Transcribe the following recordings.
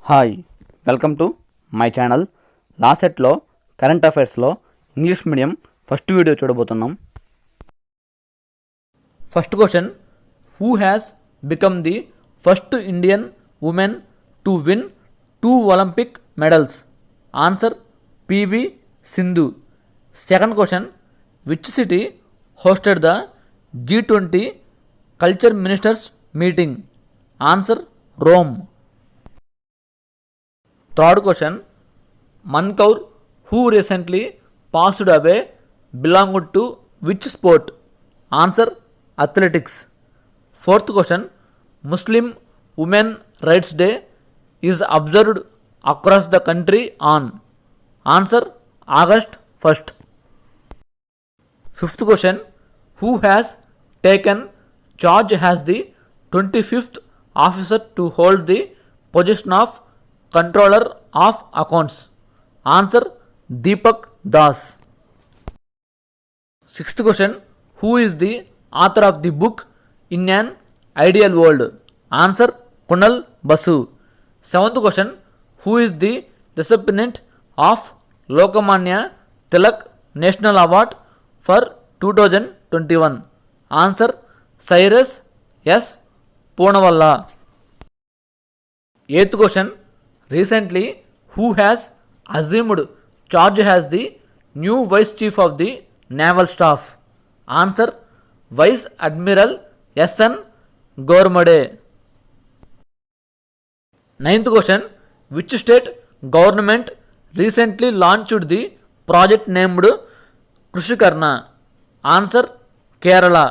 Hi welcome to my channel. Last సెట్లో current అఫైర్స్లో English medium first video చూడబోతున్నాం. First question, who has become the first Indian women to win 2 Olympic medals? Answer PV Sindhu. Second question, which city hosted the G20 culture ministers meeting? Answer Rome. Third question, Mankaur, who recently passed away, belonged to which sport? Answer athletics. Fourth question, Muslim Women Rights Day is observed across the country on? Answer August 1st. Fifth question, who has taken charge as the 25th officer to hold the position of Controller of Accounts? Answer Deepak Das. Sixth question, who is the author of the book In an Ideal World? Answer Kunal Basu. Seventh question, who is the recipient of Lokmanya Tilak National Award for 2021? Answer Cyrus S. Poonawalla. Eighth question, recently who has assumed charge as the new Vice Chief of the Naval Staff? Answer Vice Admiral S.N. Gormade. Ninth question, which state government recently launched the project named Krishikarna? Answer Kerala.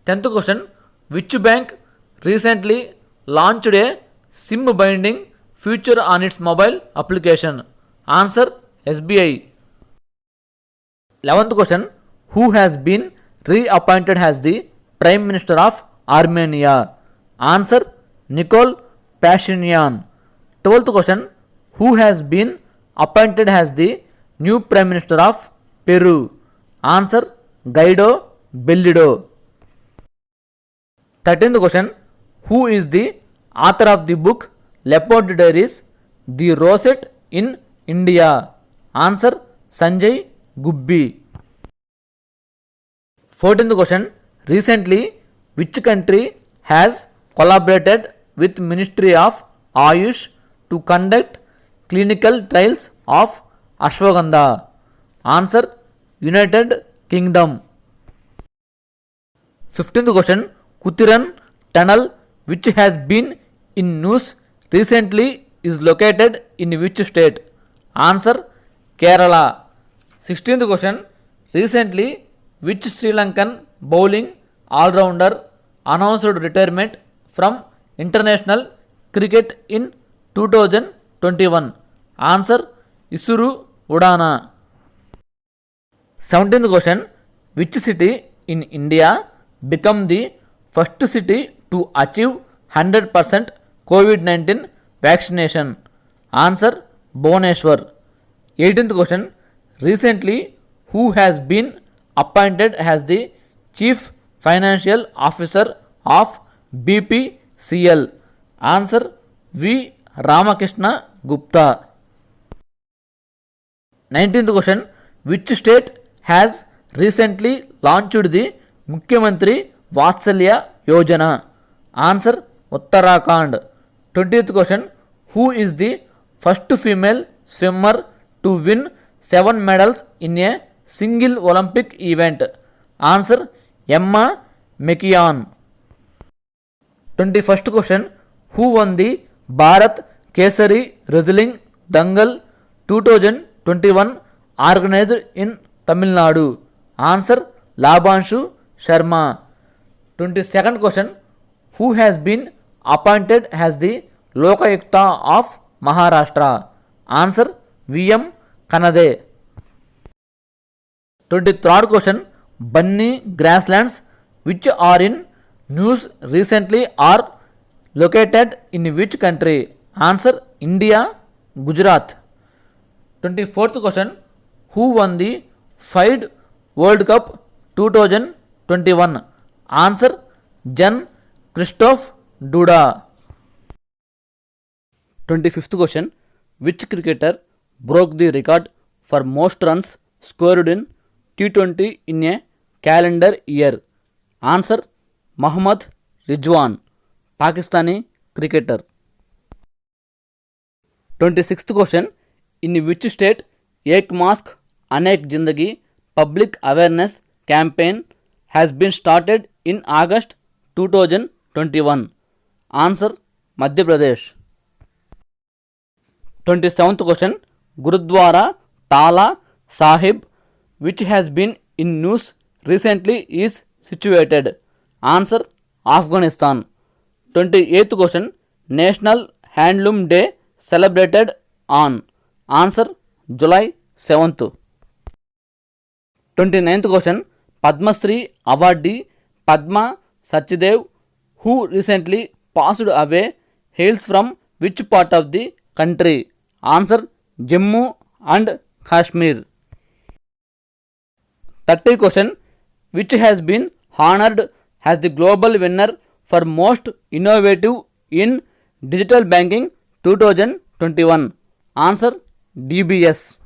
10th question, which bank recently launched a SIM binding feature on its mobile application? Answer SBI. 11th question, who has been reappointed as the Prime Minister of Armenia? Answer Nikol Pashinyan. 12th question, who has been appointed as the new Prime Minister of Peru? Answer Guaido Bellido. 13th question, who is the author of the book Leopard Diaries, The Rosette in India? Answer Sanjay Gubbi. 14th question, recently which country has collaborated with Ministry of Ayush to conduct clinical trials of Ashwagandha? Answer United Kingdom. 15th question, Kutiran tunnel, which has been in news recently, is located in which state? Answer Kerala. 16th question, recently which Sri Lankan bowling all-rounder announced retirement from international cricket in 2021? Answer Isuru Udana. 17th question, which city in India become the first city to achieve 100% COVID-19 vaccination? Answer Bhubaneswar. 18th question, recently who has been appointed as the Chief Financial Officer of BPCL? Answer V. Ramakrishna Gupta. 19th question, which state has recently launched the Mukhyamantri Vatsalya Yojana? Answer Uttarakhand. 20th question, who is the first female swimmer to win 7 medals in a single Olympic event? Answer Emma McKeon. 21st question, who won the Bharat Kesari Wrestling Dangal 2021 organized in Tamil Nadu? Answer Labanshu Sharma. 22nd question, who has been appointed as the Lokayukta of Maharashtra? Answer V.M. Kanade. 23rd question, Bunny grasslands which are in news recently are located in which country? Answer India, Gujarat. 24th question, who won the Fide World Cup 2021? Answer Jan Christoph Duda. 25th question. Which cricketer broke the record for most runs scored in T20 in a calendar year? Answer: Mohammad Rizwan, Pakistani cricketer. 26th question. In which state Ek Mask Anek Zindagi public awareness campaign has been started in August 2021? Answer: Madhya Pradesh. 27th question. Gurudwara Tala Sahib, which has been in news recently, is situated? Answer: Afghanistan. 28th question. National Handloom Day celebrated on? Answer: July 7th. 29th question. Padma Shri awardee Padma Sachdev, who recently passed away, hails from which part of the country? Answer: Jammu and Kashmir. 30th question. Which has been honored as the global winner for most innovative in digital banking 2021? Answer: DBS.